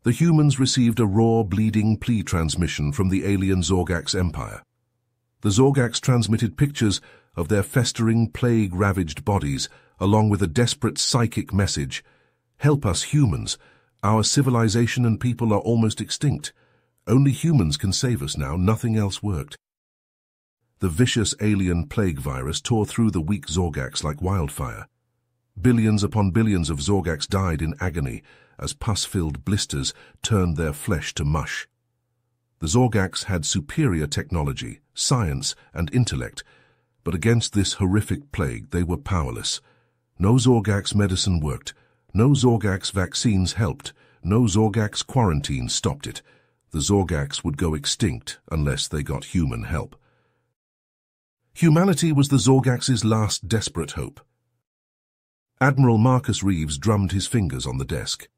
The humans received a raw, bleeding plea transmission from the alien Zorgax Empire. The Zorgax transmitted pictures of their festering, plague-ravaged bodies, along with a desperate psychic message. Help us, humans. Our civilization and people are almost extinct. Only humans can save us now. Nothing else worked. The vicious alien plague virus tore through the weak Zorgax like wildfire. Billions upon billions of Zorgax died in agony as pus-filled blisters turned their flesh to mush. The Zorgax had superior technology, science, and intellect, but against this horrific plague they were powerless. No Zorgax medicine worked, no Zorgax vaccines helped, no Zorgax quarantine stopped it. The Zorgax would go extinct unless they got human help. Humanity was the Zorgax's last desperate hope. Admiral Marcus Reeves drummed his fingers on the desk.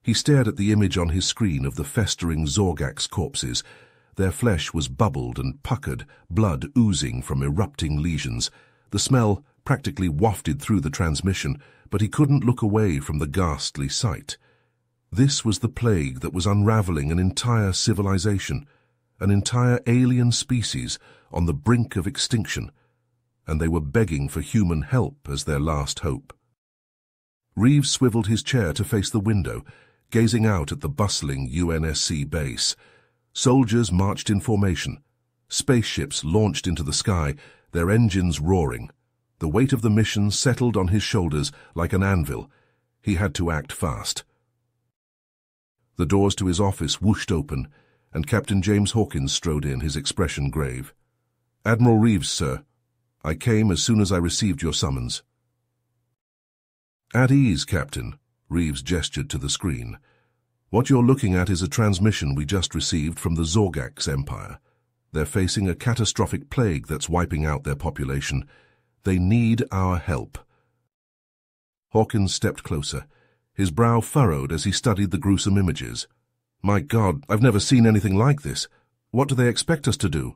He stared at the image on his screen of the festering Zorgax corpses. Their flesh was bubbled and puckered, blood oozing from erupting lesions. The smell practically wafted through the transmission, but he couldn't look away from the ghastly sight. This was the plague that was unraveling an entire civilization, an entire alien species on the brink of extinction, and they were begging for human help as their last hope. Reeves swiveled his chair to face the window, gazing out at the bustling UNSC base. Soldiers marched in formation. Spaceships launched into the sky, their engines roaring. The weight of the mission settled on his shoulders like an anvil. He had to act fast. The doors to his office whooshed open, and Captain James Hawkins strode in, his expression grave. "Admiral Reeves, sir. I came as soon as I received your summons." "At ease, Captain," Reeves gestured to the screen. "What you're looking at is a transmission we just received from the Zorgax Empire. They're facing a catastrophic plague that's wiping out their population. They need our help." Hawkins stepped closer, his brow furrowed as he studied the gruesome images. "My God, I've never seen anything like this. What do they expect us to do?"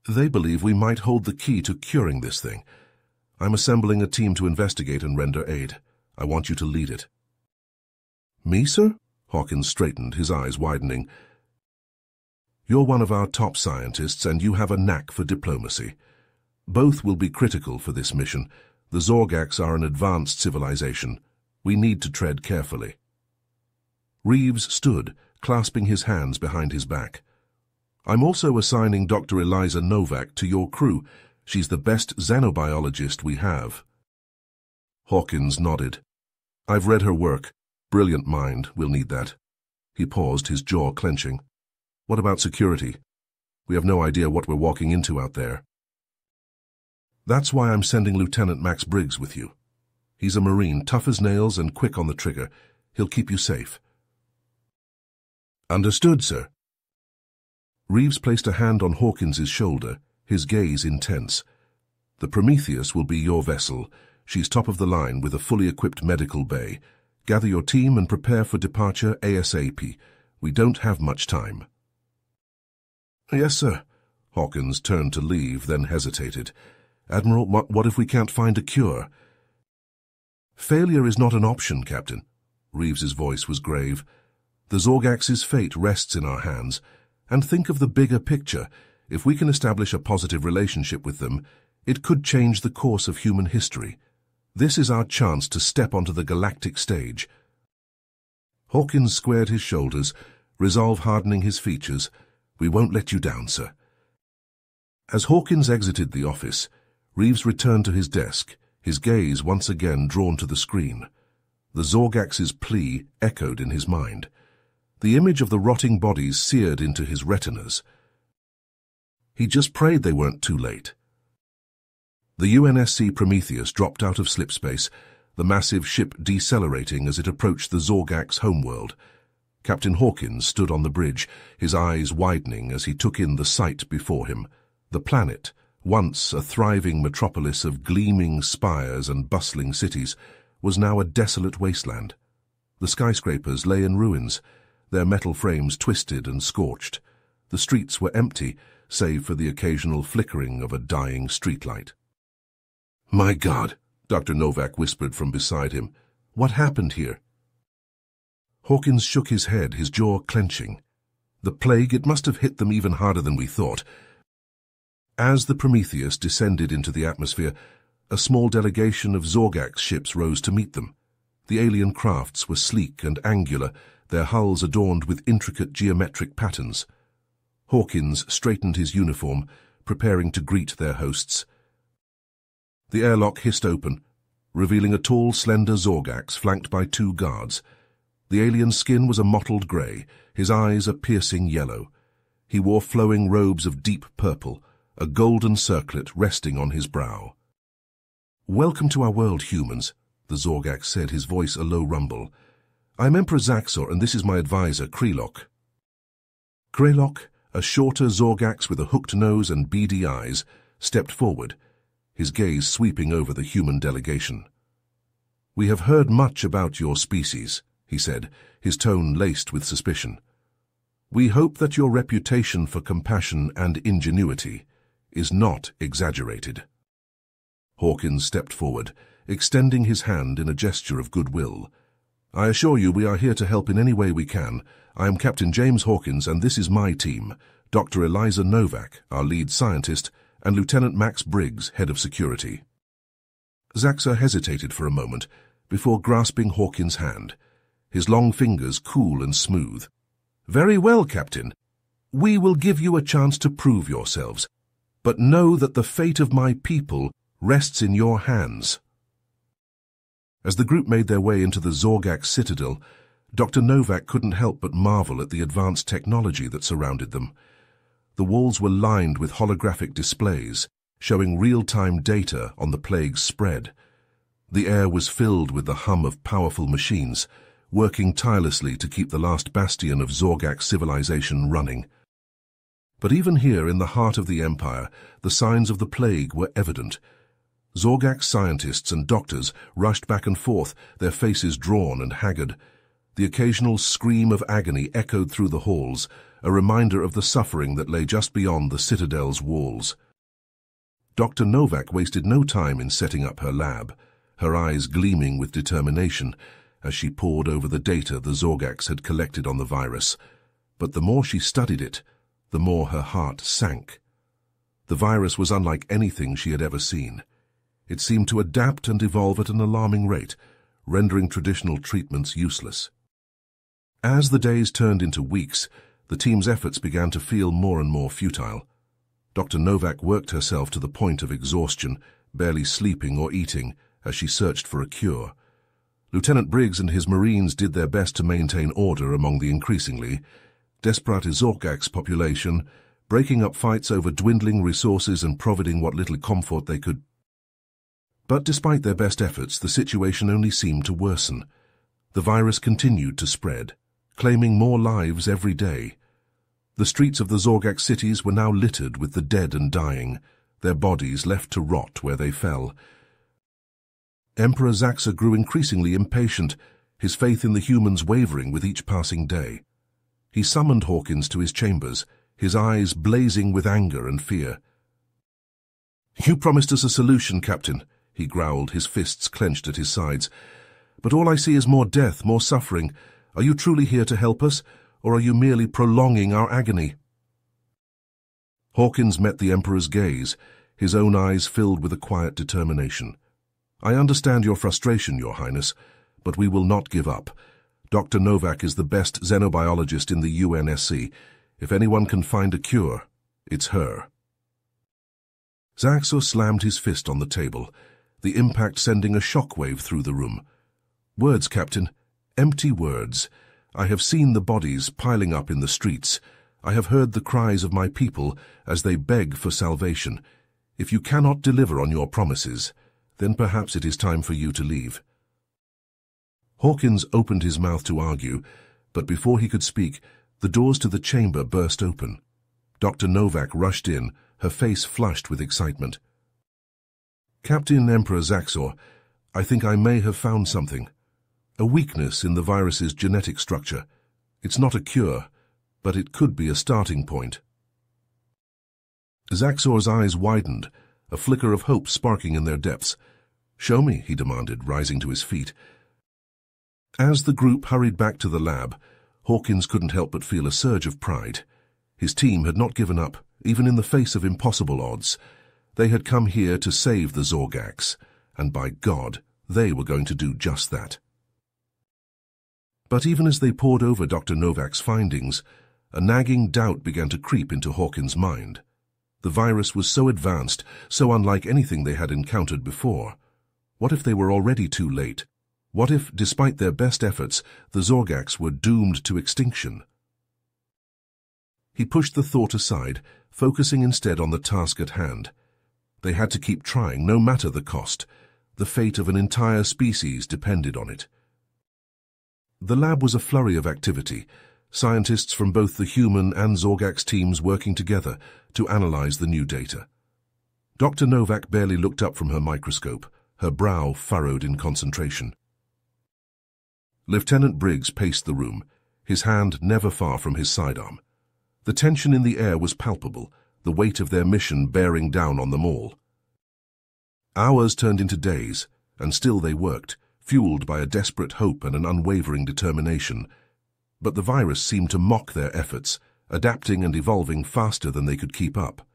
"They believe we might hold the key to curing this thing. I'm assembling a team to investigate and render aid. I want you to lead it." "Me, sir?" Hawkins straightened, his eyes widening. "You're one of our top scientists, and you have a knack for diplomacy. Both will be critical for this mission. The Zorgax are an advanced civilization. We need to tread carefully." Reeves stood, clasping his hands behind his back. "I'm also assigning Dr. Eliza Novak to your crew. She's the best xenobiologist we have." Hawkins nodded. "I've read her work. Brilliant mind. We'll need that." He paused, his jaw clenching. "What about security? We have no idea what we're walking into out there." "That's why I'm sending Lieutenant Max Briggs with you. He's a Marine, tough as nails and quick on the trigger. He'll keep you safe." "Understood, sir." Reeves placed a hand on Hawkins's shoulder, his gaze intense. "The Prometheus will be your vessel. She's top of the line with a fully equipped medical bay. Gather your team and prepare for departure ASAP. We don't have much time." "Yes, sir." Hawkins turned to leave, then hesitated. "Admiral, what if we can't find a cure?" "Failure is not an option, Captain." Reeves's voice was grave. "The Zorgax's fate rests in our hands. And think of the bigger picture. If we can establish a positive relationship with them, it could change the course of human history. This is our chance to step onto the galactic stage." Hawkins squared his shoulders, resolve hardening his features. "We won't let you down, sir." As Hawkins exited the office, Reeves returned to his desk, his gaze once again drawn to the screen. The Zorgax's plea echoed in his mind. The image of the rotting bodies seared into his retinas. He just prayed they weren't too late. The UNSC Prometheus dropped out of slipspace, the massive ship decelerating as it approached the Zorgax homeworld. Captain Hawkins stood on the bridge, his eyes widening as he took in the sight before him. The planet, once a thriving metropolis of gleaming spires and bustling cities, was now a desolate wasteland. The skyscrapers lay in ruins, their metal frames twisted and scorched. The streets were empty, save for the occasional flickering of a dying streetlight. "My God," Dr. Novak whispered from beside him. "What happened here?" Hawkins shook his head, his jaw clenching. The plague, it must have hit them even harder than we thought. As the Prometheus descended into the atmosphere, a small delegation of Zorgax ships rose to meet them. The alien crafts were sleek and angular, their hulls adorned with intricate geometric patterns. Hawkins straightened his uniform, preparing to greet their hosts. The airlock hissed open, revealing a tall, slender Zorgax flanked by 2 guards. The alien's skin was a mottled grey, his eyes a piercing yellow. He wore flowing robes of deep purple, a golden circlet resting on his brow. "Welcome to our world, humans," the Zorgax said, his voice a low rumble. "I'm Emperor Zaxor, and this is my advisor, Krelok." Krelok, a shorter Zorgax with a hooked nose and beady eyes, stepped forward, his gaze sweeping over the human delegation. "We have heard much about your species," he said, his tone laced with suspicion. "We hope that your reputation for compassion and ingenuity is not exaggerated." Hawkins stepped forward, extending his hand in a gesture of goodwill. "I assure you we are here to help in any way we can. I am Captain James Hawkins, and this is my team, Dr. Eliza Novak, our lead scientist, and Lieutenant Max Briggs, head of security." Zaxor hesitated for a moment before grasping Hawkins' hand, his long fingers cool and smooth. "Very well, Captain. We will give you a chance to prove yourselves, but know that the fate of my people rests in your hands." As the group made their way into the Zorgax citadel, Dr. Novak couldn't help but marvel at the advanced technology that surrounded them. The walls were lined with holographic displays, showing real-time data on the plague's spread. The air was filled with the hum of powerful machines, working tirelessly to keep the last bastion of Zorgax civilization running. But even here in the heart of the Empire, the signs of the plague were evident. Zorgax scientists and doctors rushed back and forth, their faces drawn and haggard. The occasional scream of agony echoed through the halls, a reminder of the suffering that lay just beyond the citadel's walls. Dr. Novak wasted no time in setting up her lab, her eyes gleaming with determination as she pored over the data the Zorgax had collected on the virus. But the more she studied it, the more her heart sank. The virus was unlike anything she had ever seen. It seemed to adapt and evolve at an alarming rate, rendering traditional treatments useless. As the days turned into weeks, the team's efforts began to feel more and more futile. Dr. Novak worked herself to the point of exhaustion, barely sleeping or eating, as she searched for a cure. Lieutenant Briggs and his Marines did their best to maintain order among the increasingly desperate Zorgax population, breaking up fights over dwindling resources and providing what little comfort they could. But despite their best efforts, the situation only seemed to worsen. The virus continued to spread, claiming more lives every day. The streets of the Zorgax cities were now littered with the dead and dying, their bodies left to rot where they fell. Emperor Zaxor grew increasingly impatient, his faith in the humans wavering with each passing day. He summoned Hawkins to his chambers, his eyes blazing with anger and fear. "You promised us a solution, Captain," he growled, his fists clenched at his sides. "But all I see is more death, more suffering. Are you truly here to help us, or are you merely prolonging our agony?" Hawkins met the Emperor's gaze, his own eyes filled with a quiet determination. "I understand your frustration, Your Highness, but we will not give up. Dr. Novak is the best xenobiologist in the UNSC. If anyone can find a cure, it's her." Zaxor slammed his fist on the table, the impact sending a shockwave through the room. "Words, Captain. Empty words. I have seen the bodies piling up in the streets. I have heard the cries of my people as they beg for salvation. If you cannot deliver on your promises, then perhaps it is time for you to leave." Hawkins opened his mouth to argue, but before he could speak, the doors to the chamber burst open. Dr. Novak rushed in, her face flushed with excitement. "Captain Emperor Zaxor, I think I may have found something. A weakness in the virus's genetic structure. It's not a cure, but it could be a starting point." Zaxor's eyes widened, a flicker of hope sparking in their depths. "Show me," he demanded, rising to his feet. As the group hurried back to the lab, Hawkins couldn't help but feel a surge of pride. His team had not given up, even in the face of impossible odds. They had come here to save the Zorgax, and by God, they were going to do just that. But even as they pored over Dr. Novak's findings, a nagging doubt began to creep into Hawkins' mind. The virus was so advanced, so unlike anything they had encountered before. What if they were already too late? What if, despite their best efforts, the Zorgax were doomed to extinction? He pushed the thought aside, focusing instead on the task at hand. They had to keep trying, no matter the cost. The fate of an entire species depended on it. The lab was a flurry of activity, scientists from both the human and Zorgax teams working together to analyze the new data. Dr. Novak barely looked up from her microscope, her brow furrowed in concentration. Lieutenant Briggs paced the room, his hand never far from his sidearm. The tension in the air was palpable, the weight of their mission bearing down on them all. Hours turned into days, and still they worked, fueled by a desperate hope and an unwavering determination. But the virus seemed to mock their efforts, adapting and evolving faster than they could keep up.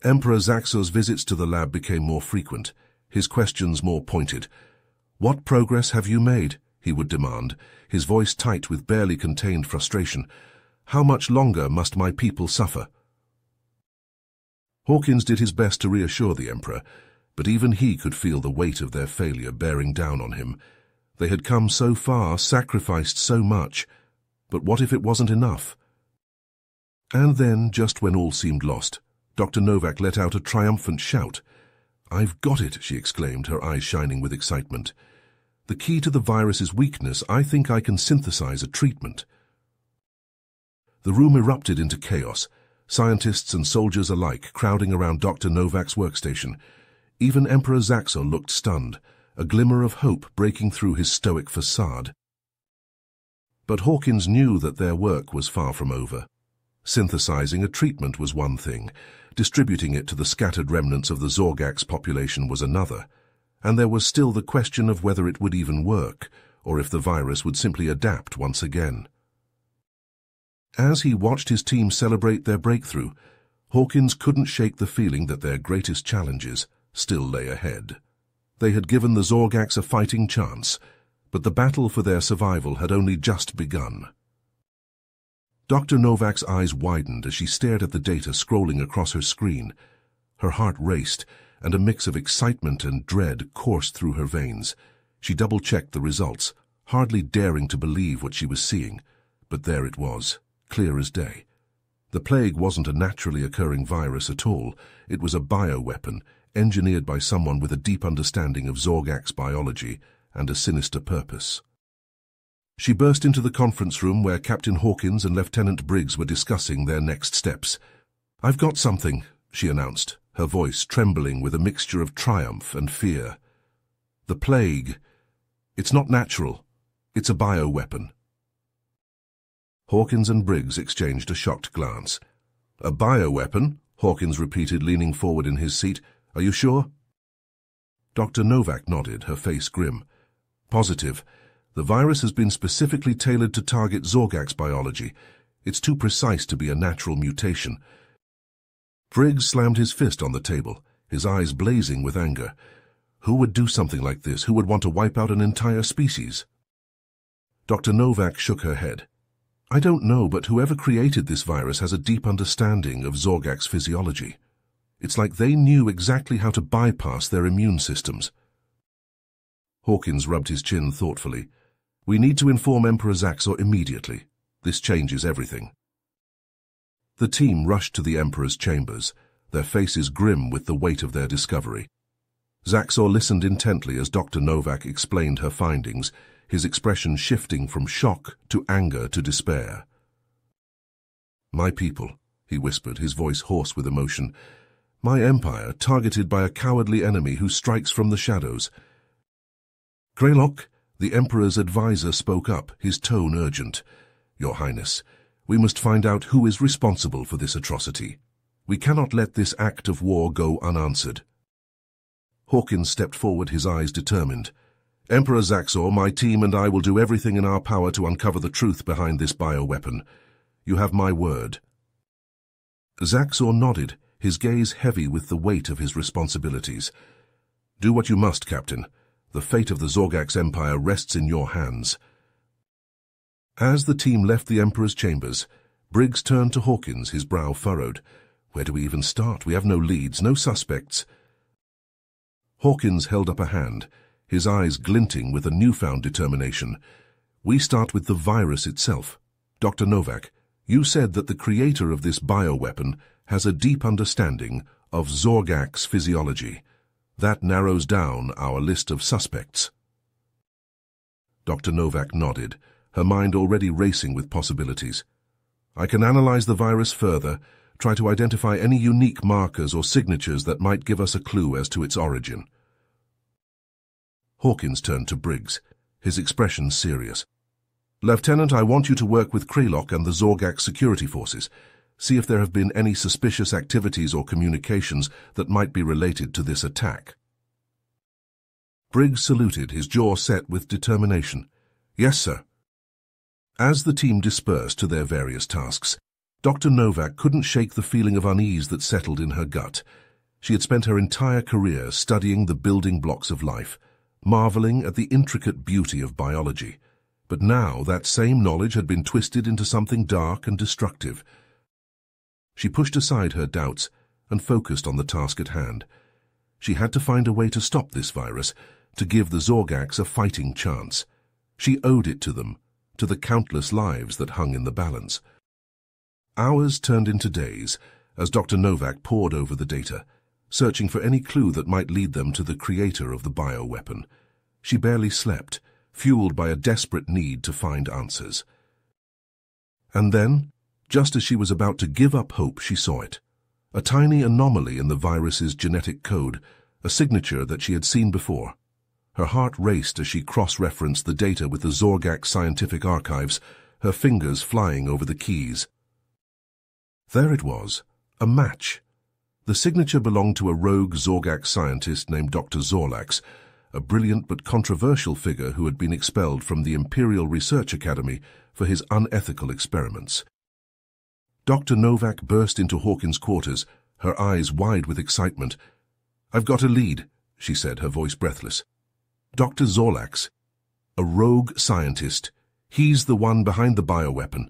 Emperor Zaxor's visits to the lab became more frequent, his questions more pointed. "What progress have you made?" he would demand, his voice tight with barely contained frustration. "How much longer must my people suffer?" Hawkins did his best to reassure the Emperor, but even he could feel the weight of their failure bearing down on him. They had come so far, sacrificed so much, but what if it wasn't enough? And then, just when all seemed lost, Dr. Novak let out a triumphant shout. "I've got it," she exclaimed, her eyes shining with excitement. "The key to the virus's weakness, I think I can synthesize a treatment." The room erupted into chaos, scientists and soldiers alike crowding around Dr. Novak's workstation. Even Emperor Zaxor looked stunned, a glimmer of hope breaking through his stoic facade. But Hawkins knew that their work was far from over. Synthesizing a treatment was one thing, distributing it to the scattered remnants of the Zorgax population was another, and there was still the question of whether it would even work, or if the virus would simply adapt once again. As he watched his team celebrate their breakthrough, Hawkins couldn't shake the feeling that their greatest challenges still lay ahead. They had given the Zorgax a fighting chance, but the battle for their survival had only just begun. Dr. Novak's eyes widened as she stared at the data scrolling across her screen. Her heart raced, and a mix of excitement and dread coursed through her veins. She double-checked the results, hardly daring to believe what she was seeing, but there it was, clear as day. The plague wasn't a naturally occurring virus at all. It was a bioweapon, engineered by someone with a deep understanding of Zorgax biology and a sinister purpose. She burst into the conference room where Captain Hawkins and Lieutenant Briggs were discussing their next steps. "I've got something," she announced, her voice trembling with a mixture of triumph and fear. "The plague. It's not natural. It's a bioweapon." Hawkins and Briggs exchanged a shocked glance. "A bioweapon?" Hawkins repeated, leaning forward in his seat. "Are you sure?" Dr. Novak nodded, her face grim. "Positive. The virus has been specifically tailored to target Zorgax biology. It's too precise to be a natural mutation." Briggs slammed his fist on the table, his eyes blazing with anger. Who would do something like this? Who would want to wipe out an entire species? Dr. Novak shook her head. "I don't know, but whoever created this virus has a deep understanding of Zorgax physiology. It's like they knew exactly how to bypass their immune systems." Hawkins rubbed his chin thoughtfully. "We need to inform Emperor Zaxor immediately. This changes everything." The team rushed to the Emperor's chambers, their faces grim with the weight of their discovery. Zaxor listened intently as Dr. Novak explained her findings, his expression shifting from shock to anger to despair. "My people," he whispered, his voice hoarse with emotion. "My empire, targeted by a cowardly enemy who strikes from the shadows." "Greylock," the Emperor's advisor spoke up, his tone urgent. "Your Highness, we must find out who is responsible for this atrocity. We cannot let this act of war go unanswered." Hawkins stepped forward, his eyes determined. Emperor Zaxor, my team and I will do everything in our power to uncover the truth behind this bioweapon. You have my word." Zaxor nodded, his gaze heavy with the weight of his responsibilities. "Do what you must, Captain. The fate of the Zorgax Empire rests in your hands." As the team left the Emperor's chambers, Briggs turned to Hawkins, his brow furrowed. "Where do we even start? We have no leads, no suspects." Hawkins held up a hand, his eyes glinting with a newfound determination. "We start with the virus itself. Dr. Novak, you said that the creator of this bioweapon has a deep understanding of Zorgax physiology. That narrows down our list of suspects." Dr. Novak nodded, her mind already racing with possibilities. "I can analyze the virus further, try to identify any unique markers or signatures that might give us a clue as to its origin." Hawkins turned to Briggs, his expression serious. "Lieutenant, I want you to work with Krelok and the Zorgax security forces. See if there have been any suspicious activities or communications that might be related to this attack." Briggs saluted, his jaw set with determination. "Yes, sir." As the team dispersed to their various tasks, Dr. Novak couldn't shake the feeling of unease that settled in her gut. She had spent her entire career studying the building blocks of life, marveling at the intricate beauty of biology. But now that same knowledge had been twisted into something dark and destructive. She pushed aside her doubts and focused on the task at hand. She had to find a way to stop this virus, to give the Zorgax a fighting chance. She owed it to them, to the countless lives that hung in the balance. Hours turned into days as Dr. Novak pored over the data, searching for any clue that might lead them to the creator of the bioweapon. She barely slept, fueled by a desperate need to find answers. And then, just as she was about to give up hope, she saw it. A tiny anomaly in the virus's genetic code, a signature that she had seen before. Her heart raced as she cross-referenced the data with the Zorgax scientific archives, her fingers flying over the keys. There it was, a match. The signature belonged to a rogue Zorgax scientist named Dr. Zorlax, a brilliant but controversial figure who had been expelled from the Imperial Research Academy for his unethical experiments. Dr. Novak burst into Hawkins' quarters, her eyes wide with excitement. "I've got a lead," she said, her voice breathless. "Dr. Zorlax, a rogue scientist. He's the one behind the bioweapon."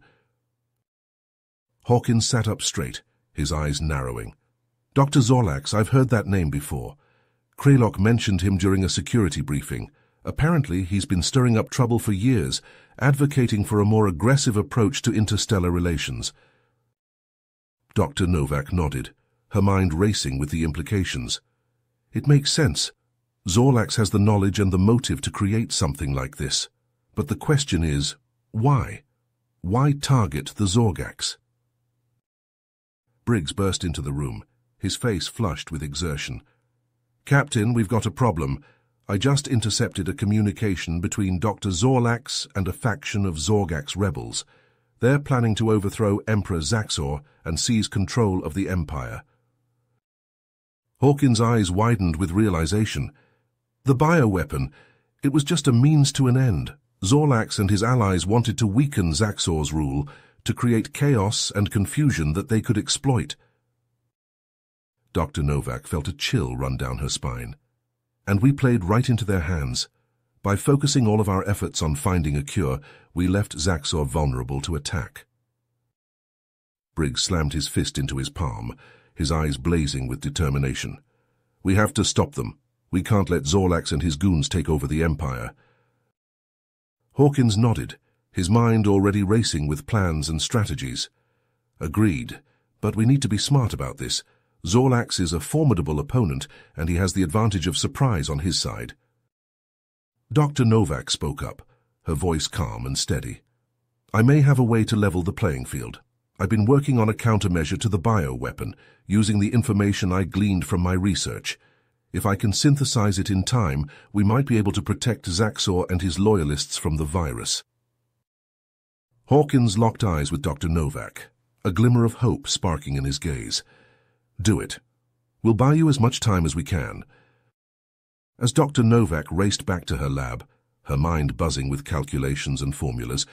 Hawkins sat up straight, his eyes narrowing. "Dr. Zorlax, I've heard that name before. Krelok mentioned him during a security briefing. Apparently, he's been stirring up trouble for years, advocating for a more aggressive approach to interstellar relations." Dr. Novak nodded, her mind racing with the implications. "It makes sense. Zorlax has the knowledge and the motive to create something like this. But the question is, why? Why target the Zorgax?" Briggs burst into the room, his face flushed with exertion. "Captain, we've got a problem. I just intercepted a communication between Dr. Zorlax and a faction of Zorgax rebels. They're planning to overthrow Emperor Zaxor and seize control of the Empire." Hawkins' eyes widened with realization. The bioweapon, it was just a means to an end. Zorlax and his allies wanted to weaken Zaxor's rule, to create chaos and confusion that they could exploit. Dr. Novak felt a chill run down her spine. "And we played right into their hands. By focusing all of our efforts on finding a cure, we left Zaxor vulnerable to attack." Briggs slammed his fist into his palm, his eyes blazing with determination. "We have to stop them. We can't let Zorlax and his goons take over the Empire." Hawkins nodded, his mind already racing with plans and strategies. "Agreed, but we need to be smart about this. Zorlax is a formidable opponent, and he has the advantage of surprise on his side." Dr. Novak spoke up, her voice calm and steady. "I may have a way to level the playing field. I've been working on a countermeasure to the bioweapon, using the information I gleaned from my research. If I can synthesize it in time, we might be able to protect Zaxor and his loyalists from the virus." Hawkins locked eyes with Dr. Novak, a glimmer of hope sparking in his gaze. "Do it. We'll buy you as much time as we can." As Dr. Novak raced back to her lab, her mind buzzing with calculations and formulas.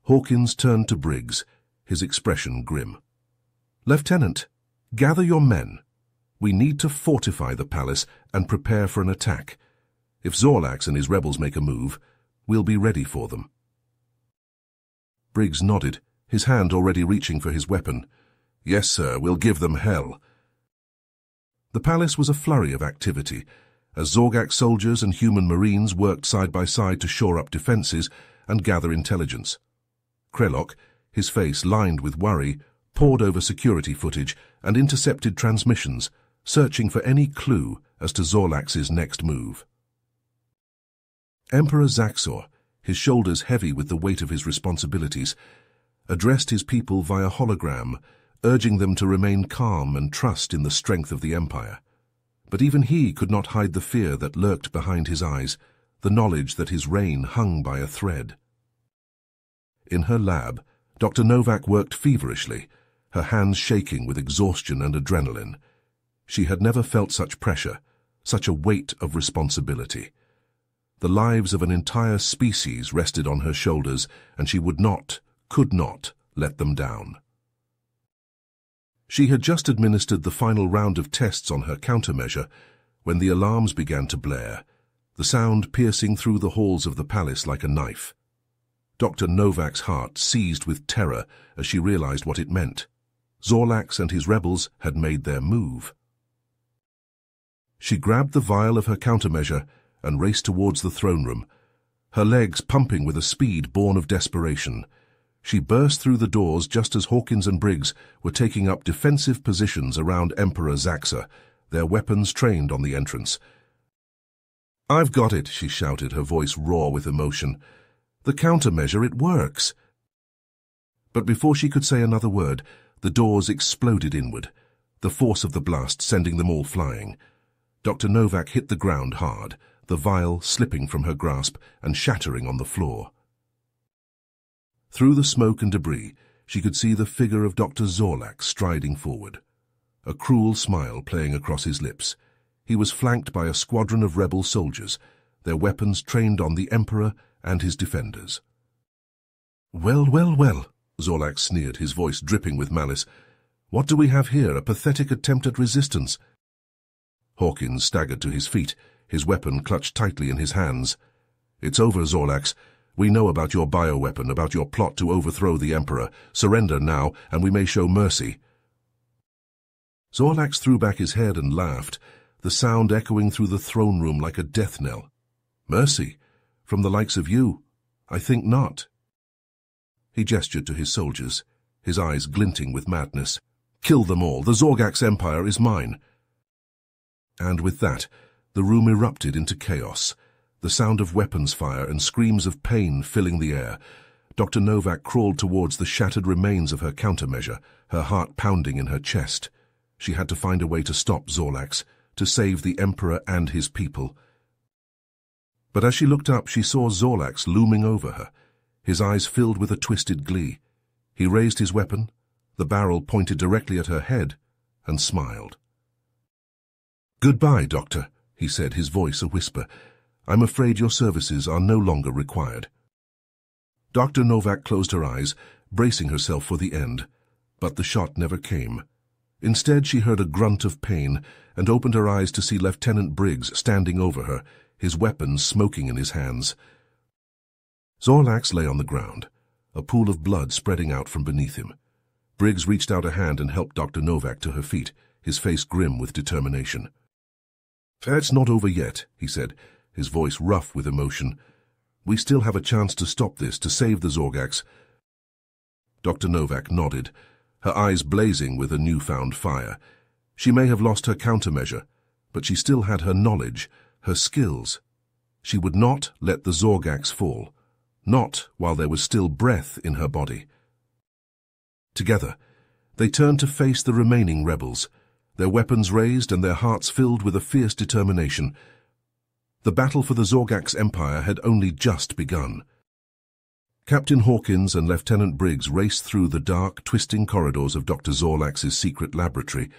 Hawkins turned to Briggs, his expression grim. "Lieutenant, gather your men. We need to fortify the palace and prepare for an attack. If Zorlax and his rebels make a move, we'll be ready for them." Briggs nodded, his hand already reaching for his weapon. "Yes, sir, we'll give them hell." The palace was a flurry of activity, as Zorgak soldiers and human marines worked side by side to shore up defenses and gather intelligence. Krelok, his face lined with worry, pored over security footage and intercepted transmissions, searching for any clue as to Zorlax's next move. Emperor Zaxor, his shoulders heavy with the weight of his responsibilities, addressed his people via hologram, urging them to remain calm and trust in the strength of the Empire. But even he could not hide the fear that lurked behind his eyes, the knowledge that his reign hung by a thread. In her lab, Dr. Novak worked feverishly, her hands shaking with exhaustion and adrenaline. She had never felt such pressure, such a weight of responsibility. The lives of an entire species rested on her shoulders, and she would not, could not, let them down. She had just administered the final round of tests on her countermeasure when the alarms began to blare, the sound piercing through the halls of the palace like a knife. Dr. Novak's heart seized with terror as she realized what it meant. Zorlax and his rebels had made their move. She grabbed the vial of her countermeasure and raced towards the throne room, her legs pumping with a speed born of desperation. She burst through the doors just as Hawkins and Briggs were taking up defensive positions around Emperor Zaxor, their weapons trained on the entrance. "I've got it," she shouted, her voice raw with emotion. "The countermeasure, it works." But before she could say another word, the doors exploded inward, the force of the blast sending them all flying. Dr. Novak hit the ground hard, the vial slipping from her grasp and shattering on the floor. Through the smoke and debris, she could see the figure of Dr. Zorlax striding forward, a cruel smile playing across his lips. He was flanked by a squadron of rebel soldiers, their weapons trained on the Emperor and his defenders. "Well, well, well," Zorlax sneered, his voice dripping with malice. "What do we have here, a pathetic attempt at resistance?" Hawkins staggered to his feet, his weapon clutched tightly in his hands. "It's over, Zorlax. We know about your bioweapon, about your plot to overthrow the Emperor. Surrender now, and we may show mercy." Zorlax threw back his head and laughed, the sound echoing through the throne room like a death knell. "Mercy? From the likes of you? I think not." He gestured to his soldiers, his eyes glinting with madness. "Kill them all. The Zorgax Empire is mine." And with that, the room erupted into chaos, the sound of weapons fire and screams of pain filling the air. Dr. Novak crawled towards the shattered remains of her countermeasure, her heart pounding in her chest. She had to find a way to stop Zorlax, to save the Emperor and his people. But as she looked up, she saw Zorlax looming over her, his eyes filled with a twisted glee. He raised his weapon, the barrel pointed directly at her head, and smiled. "Goodbye, Doctor," he said, his voice a whisper. "I'm afraid your services are no longer required." Dr. Novak closed her eyes, bracing herself for the end, but the shot never came. Instead, she heard a grunt of pain and opened her eyes to see Lieutenant Briggs standing over her, his weapon smoking in his hands. Zorlax lay on the ground, a pool of blood spreading out from beneath him. Briggs reached out a hand and helped Dr. Novak to her feet, his face grim with determination. "It's not over yet," he said, his voice rough with emotion. "We still have a chance to stop this, to save the Zorgax." Dr. Novak nodded, her eyes blazing with a newfound fire. She may have lost her countermeasure, but she still had her knowledge, her skills. She would not let the Zorgax fall, not while there was still breath in her body. Together, they turned to face the remaining rebels, their weapons raised and their hearts filled with a fierce determination. The battle for the Zorgax Empire had only just begun. Captain Hawkins and Lieutenant Briggs raced through the dark, twisting corridors of Dr. Zorlax's secret laboratory,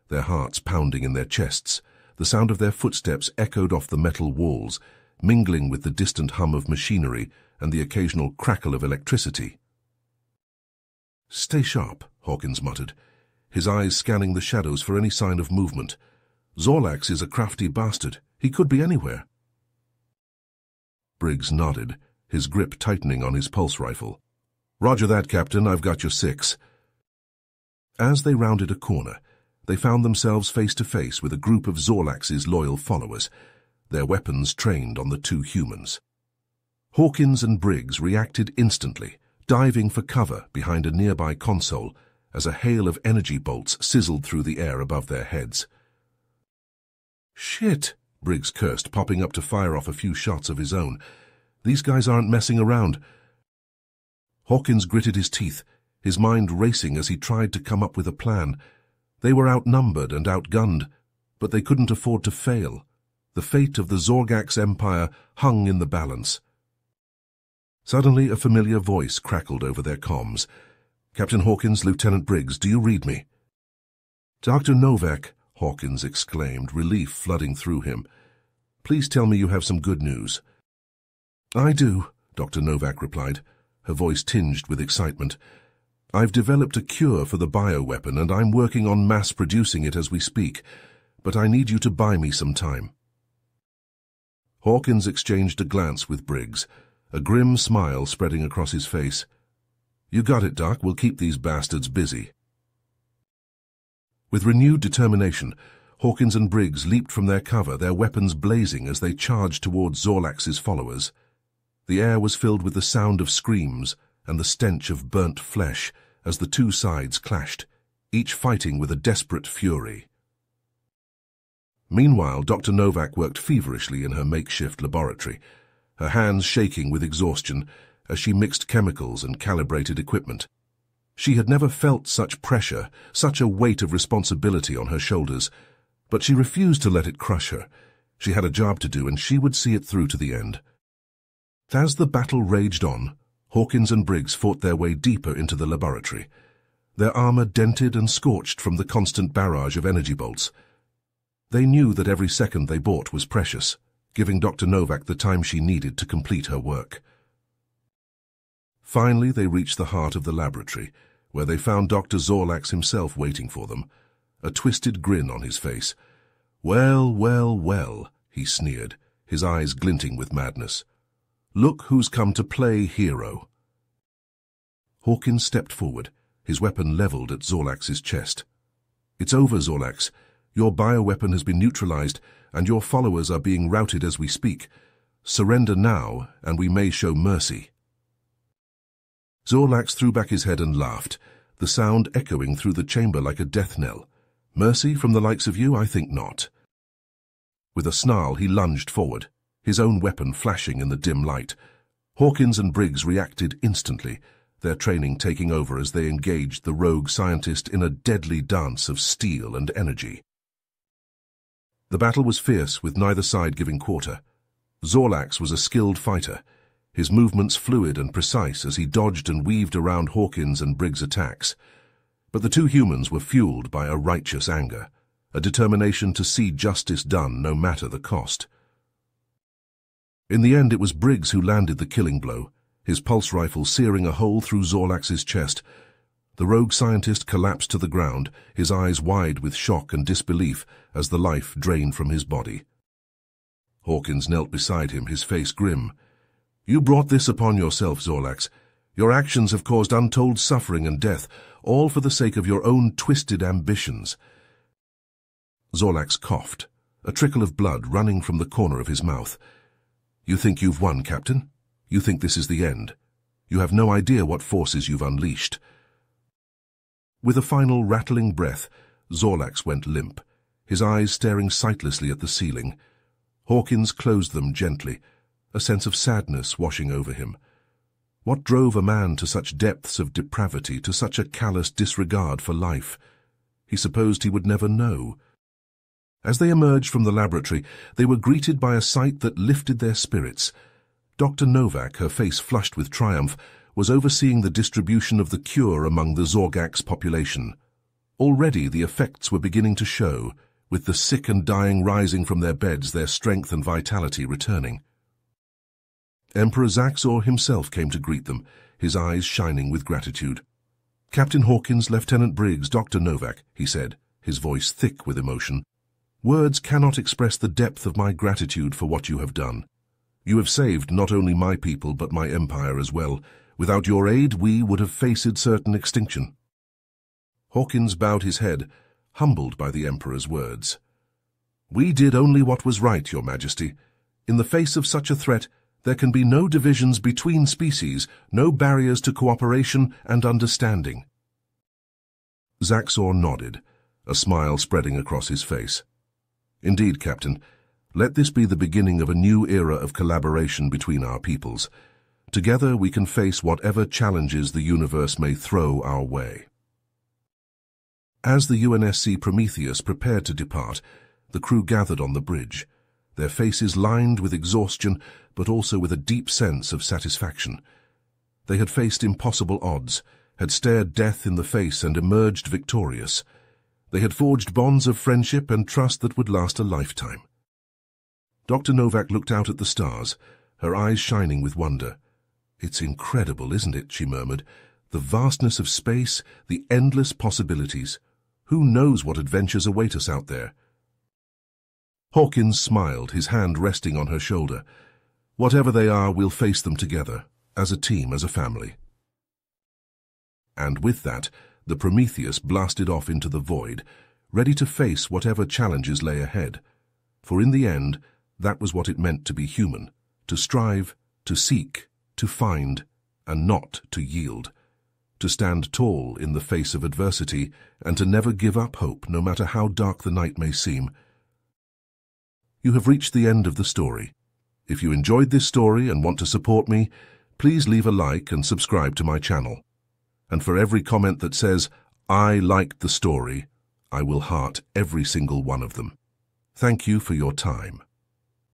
their hearts pounding in their chests. The sound of their footsteps echoed off the metal walls, mingling with the distant hum of machinery and the occasional crackle of electricity. "Stay sharp," Hawkins muttered, his eyes scanning the shadows for any sign of movement. "Zorlax is a crafty bastard. He could be anywhere." Briggs nodded, his grip tightening on his pulse rifle. "Roger that, Captain. I've got your 6. As they rounded a corner, they found themselves face to face with a group of Zorlax's loyal followers, their weapons trained on the 2 humans. Hawkins and Briggs reacted instantly, diving for cover behind a nearby console as a hail of energy bolts sizzled through the air above their heads. "Shit!" Briggs cursed, popping up to fire off a few shots of his own. "These guys aren't messing around." Hawkins gritted his teeth, his mind racing as he tried to come up with a plan. They were outnumbered and outgunned, but they couldn't afford to fail. The fate of the Zorgax Empire hung in the balance. Suddenly, a familiar voice crackled over their comms. "Captain Hawkins, Lieutenant Briggs, do you read me?" "Dr. Novak," Hawkins exclaimed, relief flooding through him. "Please tell me you have some good news." "I do," Dr. Novak replied, her voice tinged with excitement. "I've developed a cure for the bioweapon, and I'm working on mass-producing it as we speak, but I need you to buy me some time." Hawkins exchanged a glance with Briggs, a grim smile spreading across his face. "You got it, Doc. We'll keep these bastards busy." With renewed determination, Hawkins and Briggs leaped from their cover, their weapons blazing as they charged towards Zorlax's followers. The air was filled with the sound of screams and the stench of burnt flesh as the 2 sides clashed, each fighting with a desperate fury. Meanwhile, Dr. Novak worked feverishly in her makeshift laboratory, her hands shaking with exhaustion as she mixed chemicals and calibrated equipment. She had never felt such pressure, such a weight of responsibility on her shoulders, but she refused to let it crush her. She had a job to do, and she would see it through to the end. As the battle raged on, Hawkins and Briggs fought their way deeper into the laboratory, their armor dented and scorched from the constant barrage of energy bolts. They knew that every second they bought was precious, giving Dr. Novak the time she needed to complete her work. Finally, they reached the heart of the laboratory, where they found Dr. Zorlax himself waiting for them, a twisted grin on his face. "Well, well, well," he sneered, his eyes glinting with madness. "Look who's come to play hero." Hawkins stepped forward, his weapon leveled at Zorlax's chest. "It's over, Zorlax. Your bioweapon has been neutralized, and your followers are being routed as we speak. Surrender now, and we may show mercy." Zorlax threw back his head and laughed, the sound echoing through the chamber like a death knell. "Mercy from the likes of you? I think not." With a snarl, he lunged forward, his own weapon flashing in the dim light. Hawkins and Briggs reacted instantly, their training taking over as they engaged the rogue scientist in a deadly dance of steel and energy. The battle was fierce, with neither side giving quarter. Zorlax was a skilled fighter, his movements fluid and precise as he dodged and weaved around Hawkins and Briggs' attacks. But the 2 humans were fueled by a righteous anger, a determination to see justice done no matter the cost. In the end, it was Briggs who landed the killing blow, his pulse rifle searing a hole through Zorlax's chest. The rogue scientist collapsed to the ground, his eyes wide with shock and disbelief as the life drained from his body. Hawkins knelt beside him, his face grim. "You brought this upon yourself, Zorlax. Your actions have caused untold suffering and death, all for the sake of your own twisted ambitions." Zorlax coughed, a trickle of blood running from the corner of his mouth. "You think you've won, Captain? You think this is the end? You have no idea what forces you've unleashed." With a final rattling breath, Zorlax went limp, his eyes staring sightlessly at the ceiling. Hawkins closed them gently, a sense of sadness washing over him. What drove a man to such depths of depravity, to such a callous disregard for life? He supposed he would never know. As they emerged from the laboratory, they were greeted by a sight that lifted their spirits. Dr. Novak, her face flushed with triumph, was overseeing the distribution of the cure among the Zorgax population. Already the effects were beginning to show, with the sick and dying rising from their beds, their strength and vitality returning. Emperor Zaxor himself came to greet them, his eyes shining with gratitude. "Captain Hawkins, Lieutenant Briggs, Dr. Novak," he said, his voice thick with emotion. "Words cannot express the depth of my gratitude for what you have done. You have saved not only my people but my empire as well. Without your aid, we would have faced certain extinction." Hawkins bowed his head, humbled by the Emperor's words. "We did only what was right, Your Majesty. In the face of such a threat, there can be no divisions between species, no barriers to cooperation and understanding." Zaxor nodded, a smile spreading across his face. "Indeed, Captain. Let this be the beginning of a new era of collaboration between our peoples. Together we can face whatever challenges the universe may throw our way." As the UNSC Prometheus prepared to depart, the crew gathered on the bridge, their faces lined with exhaustion but also with a deep sense of satisfaction. They had faced impossible odds, had stared death in the face and emerged victorious. They had forged bonds of friendship and trust that would last a lifetime. Dr. Novak looked out at the stars, her eyes shining with wonder. "It's incredible, isn't it?" she murmured. "The vastness of space, the endless possibilities. Who knows what adventures await us out there?" Hawkins smiled, his hand resting on her shoulder. "Whatever they are, we'll face them together, as a team, as a family." And with that, the Prometheus blasted off into the void, ready to face whatever challenges lay ahead. For in the end, that was what it meant to be human, to strive, to seek, to find, and not to yield. To stand tall in the face of adversity, and to never give up hope, no matter how dark the night may seem. You have reached the end of the story. If you enjoyed this story and want to support me, please leave a like and subscribe to my channel. And for every comment that says, "I liked the story," I will heart every single one of them. Thank you for your time.